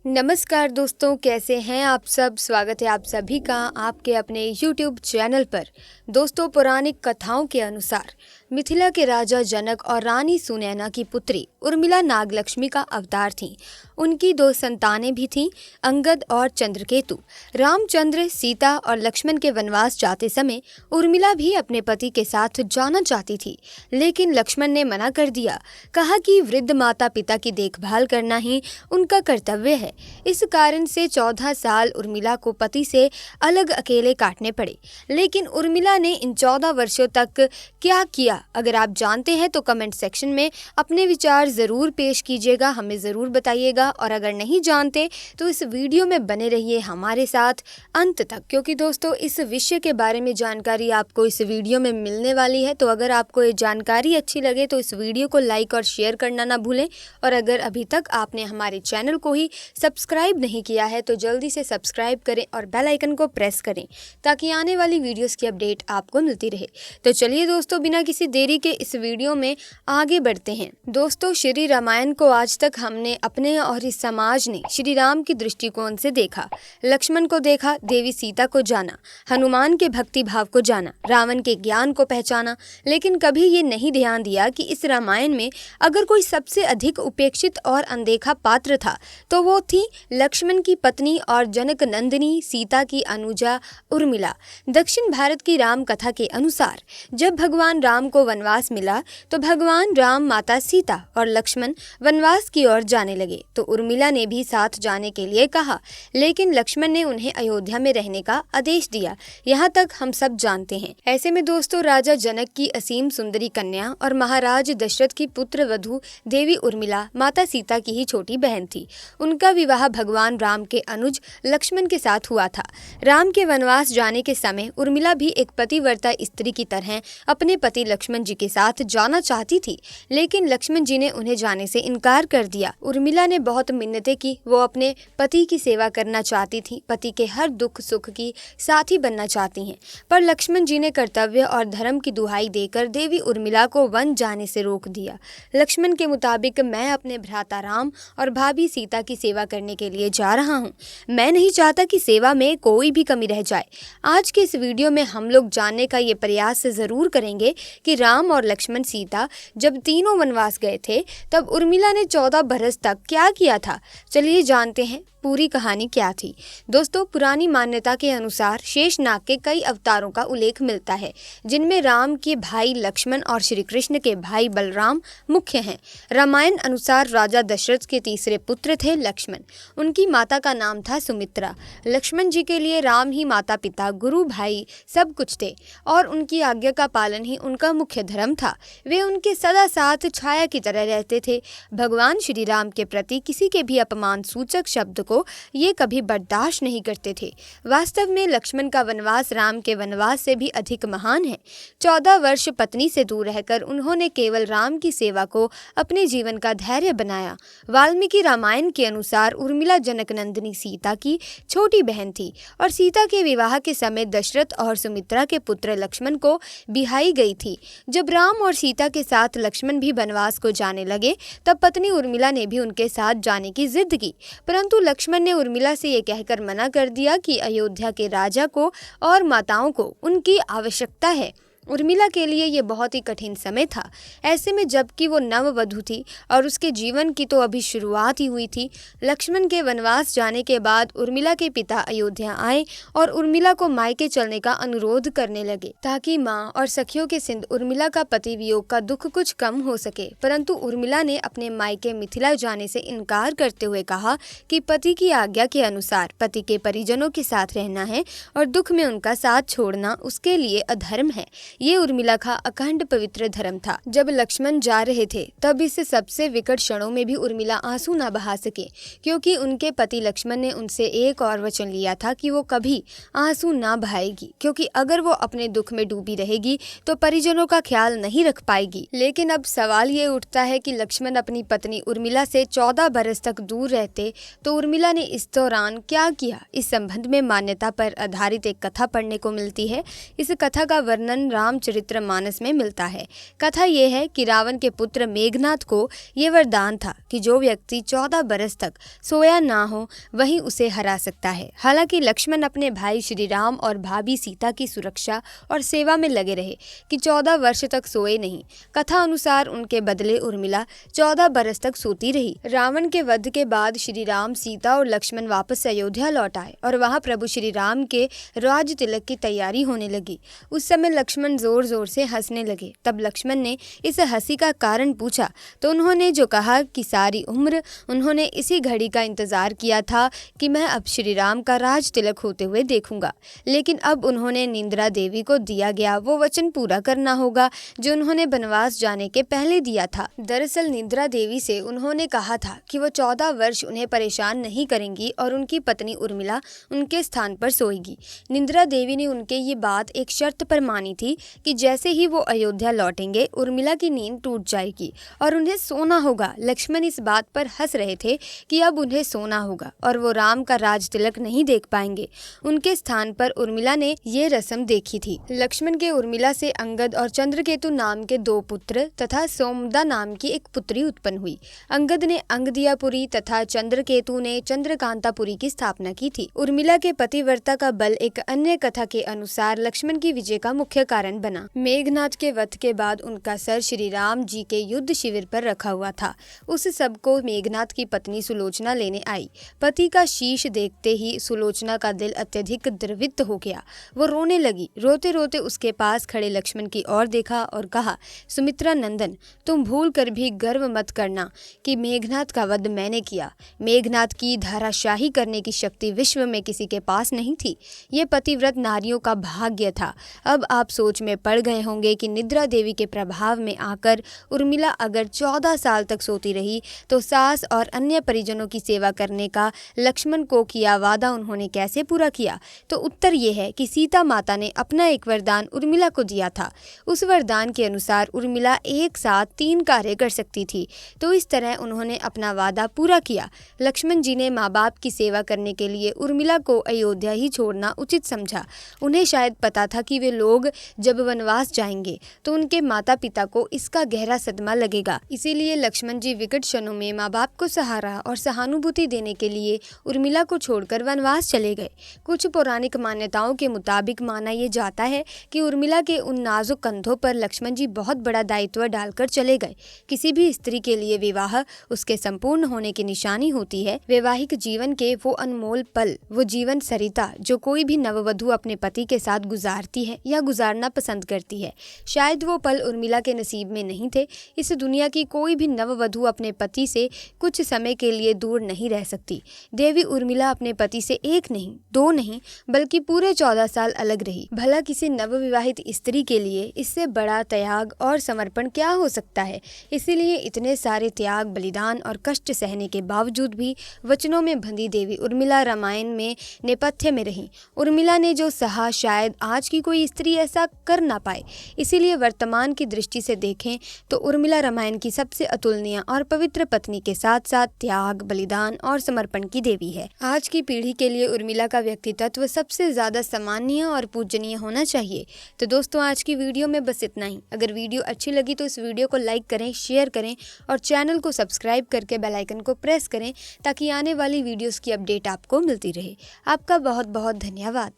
नमस्कार दोस्तों, कैसे हैं आप सब। स्वागत है आप सभी का आपके अपने YouTube चैनल पर। दोस्तों, पौराणिक कथाओं के अनुसार मिथिला के राजा जनक और रानी सुनैना की पुत्री उर्मिला नागलक्ष्मी का अवतार थीं। उनकी 2 संतानें भी थीं, अंगद और चंद्रकेतु। रामचंद्र, सीता और लक्ष्मण के वनवास जाते समय उर्मिला भी अपने पति के साथ जाना चाहती थी, लेकिन लक्ष्मण ने मना कर दिया। कहा कि वृद्ध माता पिता की देखभाल करना ही उनका कर्तव्य है। इस कारण से 14 साल उर्मिला को पति से अलग अकेले काटने पड़े। लेकिन उर्मिला ने इन 14 वर्षों तक क्या किया, अगर आप जानते हैं तो कमेंट सेक्शन में अपने विचार ज़रूर पेश कीजिएगा, हमें ज़रूर बताइएगा। और अगर नहीं जानते तो इस वीडियो में बने रहिए हमारे साथ अंत तक, क्योंकि दोस्तों इस विषय के बारे में जानकारी आपको इस वीडियो में मिलने वाली है। तो अगर आपको ये जानकारी अच्छी लगे तो इस वीडियो को लाइक और शेयर करना ना भूलें। और अगर अभी तक आपने हमारे चैनल को ही सब्सक्राइब नहीं किया है तो जल्दी से सब्सक्राइब करें और बेल आइकन को प्रेस करें, ताकि आने वाली वीडियोस की अपडेट आपको मिलती रहे। तो चलिए दोस्तों, बिना किसी देरी के इस वीडियो में आगे बढ़ते हैं। दोस्तों, श्री रामायण को आज तक हमने अपने और इस समाज ने श्री राम की दृष्टिकोण से देखा। लक्ष्मण को देखा, देवी सीता को जाना, हनुमान के भक्ति भाव को जाना, रावण के ज्ञान को पहचाना। लेकिन कभी ये नहीं ध्यान दिया कि इस रामायण में अगर कोई सबसे अधिक उपेक्षित और अनदेखा पात्र था तो वो थी लक्ष्मण की पत्नी और जनक नंदिनी सीता की अनुजा उर्मिला। दक्षिण भारत की राम कथा के अनुसार जब भगवान राम को वनवास मिला तो भगवान राम, माता सीता और लक्ष्मण वनवास की ओर जाने लगे तो उर्मिला ने भी साथ जाने के लिए कहा, लेकिन लक्ष्मण ने उन्हें अयोध्या में रहने का आदेश दिया। यहाँ तक हम सब जानते हैं। ऐसे में दोस्तों, राजा जनक की असीम सुंदरी कन्या और महाराज दशरथ की पुत्र वधू देवी उर्मिला माता सीता की ही छोटी बहन थी। उनका विवाह भगवान राम के अनुज लक्ष्मण के साथ हुआ था। राम के वनवास जाने के समय उर्मिला भी एक पतिव्रता स्त्री की तरह अपने पति लक्ष्मण जी के साथ जाना चाहती थी, लेकिन लक्ष्मण जी ने उन्हें जाने से इनकार कर दिया। उर्मिला ने बहुत मिन्नतें की, वो अपने पति की सेवा करना चाहती थी, पति के हर दुख सुख की साथी बनना चाहती हैं, पर लक्ष्मण जी ने कर्तव्य और धर्म की दुहाई देकर देवी उर्मिला को वन जाने से रोक दिया। लक्ष्मण के मुताबिक, मैं अपने भ्राता राम और भाभी सीता की सेवा करने के लिए जा रहा हूँ। मैं नहीं चाहता कि सेवा में कोई भी कमी रह जाए। आज के इस वीडियो में हम लोग जानने का ये प्रयास ज़रूर करेंगे कि राम और लक्ष्मण सीता जब तीनों वनवास गए थे तब उर्मिला ने 14 बरस तक क्या किया था। चलिए जानते हैं पूरी कहानी क्या थी। दोस्तों, पुरानी मान्यता के अनुसार शेषनाग के कई अवतारों का उल्लेख मिलता है, जिनमें राम के भाई लक्ष्मण और श्री कृष्ण के भाई बलराम मुख्य हैं। रामायण अनुसार राजा दशरथ के तीसरे पुत्र थे लक्ष्मण। उनकी माता का नाम था सुमित्रा। लक्ष्मण जी के लिए राम ही माता पिता, गुरु, भाई सब कुछ थे और उनकी आज्ञा का पालन ही उनका मुख्य धर्म था। वे उनके सदा साथ छाया की तरह रहते थे। भगवान श्री राम के प्रति किसी के भी अपमान सूचक शब्द को ये कभी बर्दाश्त नहीं करते थे। वास्तव में लक्ष्मण का वनवास राम के वनवास से भी अधिक महान है। 14 वर्ष पत्नी से दूर रहकर उन्होंने केवल राम की सेवा को अपने जीवन का धैर्य बनाया। वाल्मीकि रामायण के अनुसार उर्मिला जनक नंदिनी सीता की छोटी बहन थी और सीता के विवाह के समय दशरथ और सुमित्रा के पुत्र लक्ष्मण को बिहाई गई थी। जब राम और सीता के साथ लक्ष्मण भी वनवास को जाने लगे तब पत्नी उर्मिला ने भी उनके साथ जाने की जिद की, परंतु लक्ष्मण ने उर्मिला से ये कहकर मना कर दिया कि अयोध्या के राजा को और माताओं को उनकी आवश्यकता है। उर्मिला के लिए ये बहुत ही कठिन समय था। ऐसे में जबकि वो नववधू थी और उसके जीवन की तो अभी शुरुआत ही हुई थी। लक्ष्मण के वनवास जाने के बाद उर्मिला के पिता अयोध्या आए और उर्मिला को मायके चलने का अनुरोध करने लगे, ताकि माँ और सखियों के सिंध उर्मिला का पति वियोग का दुख कुछ कम हो सके। परंतु उर्मिला ने अपने मायके मिथिला जाने से इनकार करते हुए कहा कि पति की आज्ञा के अनुसार पति के परिजनों के साथ रहना है और दुख में उनका साथ छोड़ना उसके लिए अधर्म है। ये उर्मिला का अखंड पवित्र धर्म था। जब लक्ष्मण जा रहे थे तब इस सबसे विकट क्षणों में भी उर्मिला आंसू न बहा सके, क्योंकि उनके पति लक्ष्मण ने उनसे एक और वचन लिया था कि वो कभी आंसू ना बहाएगी, क्योंकि अगर वो अपने दुख में डूबी रहेगी तो परिजनों का ख्याल नहीं रख पाएगी। लेकिन अब सवाल ये उठता है कि लक्ष्मण अपनी पत्नी उर्मिला से 14 बरस तक दूर रहते तो उर्मिला ने इस दौरान क्या किया। इस संबंध में मान्यता पर आधारित एक कथा पढ़ने को मिलती है। इस कथा का वर्णन रामचरितमानस में मिलता है। कथा यह है कि रावण के पुत्र मेघनाथ को ये वरदान था कि जो व्यक्ति 14 बरस तक सोया ना हो वही उसे हरा सकता है। हालांकि लक्ष्मण अपने भाई श्री राम और भाभी सीता की सुरक्षा और सेवा में लगे रहे कि 14 वर्ष तक सोए नहीं। कथा अनुसार उनके बदले उर्मिला 14 बरस तक सोती रही। रावण के वध के बाद श्री राम, सीता और लक्ष्मण वापस अयोध्या लौट आए और वहां प्रभु श्री राम के राज तिलक की तैयारी होने लगी। उस समय लक्ष्मण जोर जोर से हंसने लगे। तब लक्ष्मण ने इस हंसी का कारण पूछा तो उन्होंने जो कहा कि सारी उम्र उन्होंने इसी घड़ी का इंतजार किया था कि मैं अब श्री राम का राज तिलक होते हुए देखूंगा, लेकिन अब उन्होंने निंद्रा देवी को दिया गया वो वचन पूरा करना होगा जो उन्होंने वनवास जाने के पहले दिया था। दरअसल निंद्रा देवी से उन्होंने कहा था कि वो 14 वर्ष उन्हें परेशान नहीं करेंगी और उनकी पत्नी उर्मिला उनके स्थान पर सोएगी। निंद्रा देवी ने उनके ये बात एक शर्त पर मानी थी कि जैसे ही वो अयोध्या लौटेंगे उर्मिला की नींद टूट जाएगी और उन्हें सोना होगा। लक्ष्मण इस बात पर हंस रहे थे कि अब उन्हें सोना होगा और वो राम का राज तिलक नहीं देख पाएंगे। उनके स्थान पर उर्मिला ने ये रस्म देखी थी। लक्ष्मण के उर्मिला से अंगद और चंद्रकेतु नाम के 2 पुत्र तथा सोमदा नाम की एक पुत्री उत्पन्न हुई। अंगद ने अंगदियापुरी तथा चंद्रकेतु ने चंद्रकांतापुरी की स्थापना की थी। उर्मिला के पतिव्रता का बल एक अन्य कथा के अनुसार लक्ष्मण की विजय का मुख्य कारण बना। मेघनाथ के वध के बाद उनका सर श्री राम जी के युद्ध शिविर पर रखा हुआ था। उस सब को मेघनाथ की पत्नी सुलोचना लेने आई। पति का शीश देखते ही सुलोचना का दिल अत्यधिक द्रवित हो गया। वो रोने लगी। रोते रोते उसके पास खड़े लक्ष्मण की ओर देखा और कहा, सुमित्रा नंदन, तुम भूल कर भी गर्व मत करना कि मेघनाथ का वध मैंने किया। मेघनाथ की धाराशाही करने की शक्ति विश्व में किसी के पास नहीं थी। ये पतिव्रत नारियों का भाग्य था। अब आप सोच में पड़ गए होंगे कि निद्रा देवी के प्रभाव में आकर उर्मिला अगर 14 साल तक सोती रही तो सास और अन्य परिजनों की सेवा करने का लक्ष्मण को किया वादा उन्होंने कैसे पूरा किया। तो उत्तर ये है कि सीता माता ने अपना एक वरदान उर्मिला को दिया था। उस वरदान के अनुसार उर्मिला एक साथ 3 कार्य कर सकती थी, तो इस तरह उन्होंने अपना वादा पूरा किया। लक्ष्मण जी ने माँ बाप की सेवा करने के लिए उर्मिला को अयोध्या ही छोड़ना उचित समझा। उन्हें शायद पता था कि वे लोग जब वनवास जाएंगे तो उनके माता पिता को इसका गहरा सदमा लगेगा। इसीलिए लक्ष्मण जी विकट क्षणों में माँ बाप को सहारा और सहानुभूति देने के लिए उर्मिला को छोड़कर वनवास चले गए। कुछ पौराणिक मान्यताओं के मुताबिक माना यह जाता है कि उर्मिला के उन नाजुक कंधों पर लक्ष्मण जी बहुत बड़ा दायित्व डालकर चले गए। किसी भी स्त्री के लिए विवाह उसके संपूर्ण होने की निशानी होती है। वैवाहिक जीवन के वो अनमोल पल, वो जीवन सरिता जो कोई भी नववधु अपने पति के साथ गुजारती है या गुजारना पसंद करती है, शायद वो पल उर्मिला के नसीब में नहीं थे। इस दुनिया की कोई भी नववधु अपने पति से कुछ समय के लिए दूर नहीं रह सकती। देवी उर्मिला अपने पति से 1 नहीं 2 नहीं बल्कि पूरे 14 साल अलग रही। भला किसी नवविवाहित स्त्री के लिए इससे बड़ा त्याग और समर्पण क्या हो सकता है। इसीलिए इतने सारे त्याग, बलिदान और कष्ट सहने के बावजूद भी वचनों में बंधी देवी उर्मिला रामायण में नेपथ्य में रही। उर्मिला ने जो सहा शायद आज की कोई स्त्री ऐसा कर ना पाए। इसीलिए वर्तमान की दृष्टि से देखें तो उर्मिला रामायण की सबसे अतुलनीय और पवित्र पत्नी के साथ साथ त्याग, बलिदान और समर्पण की देवी है। आज की पीढ़ी के लिए उर्मिला का व्यक्तित्व सबसे ज्यादा सम्माननीय और पूजनीय होना चाहिए। तो दोस्तों, आज की वीडियो में बस इतना ही। अगर वीडियो अच्छी लगी तो इस वीडियो को लाइक करें, शेयर करें और चैनल को सब्सक्राइब करके बेल आइकन को प्रेस करें ताकि आने वाली वीडियोस की अपडेट आपको मिलती रहे। आपका बहुत बहुत धन्यवाद।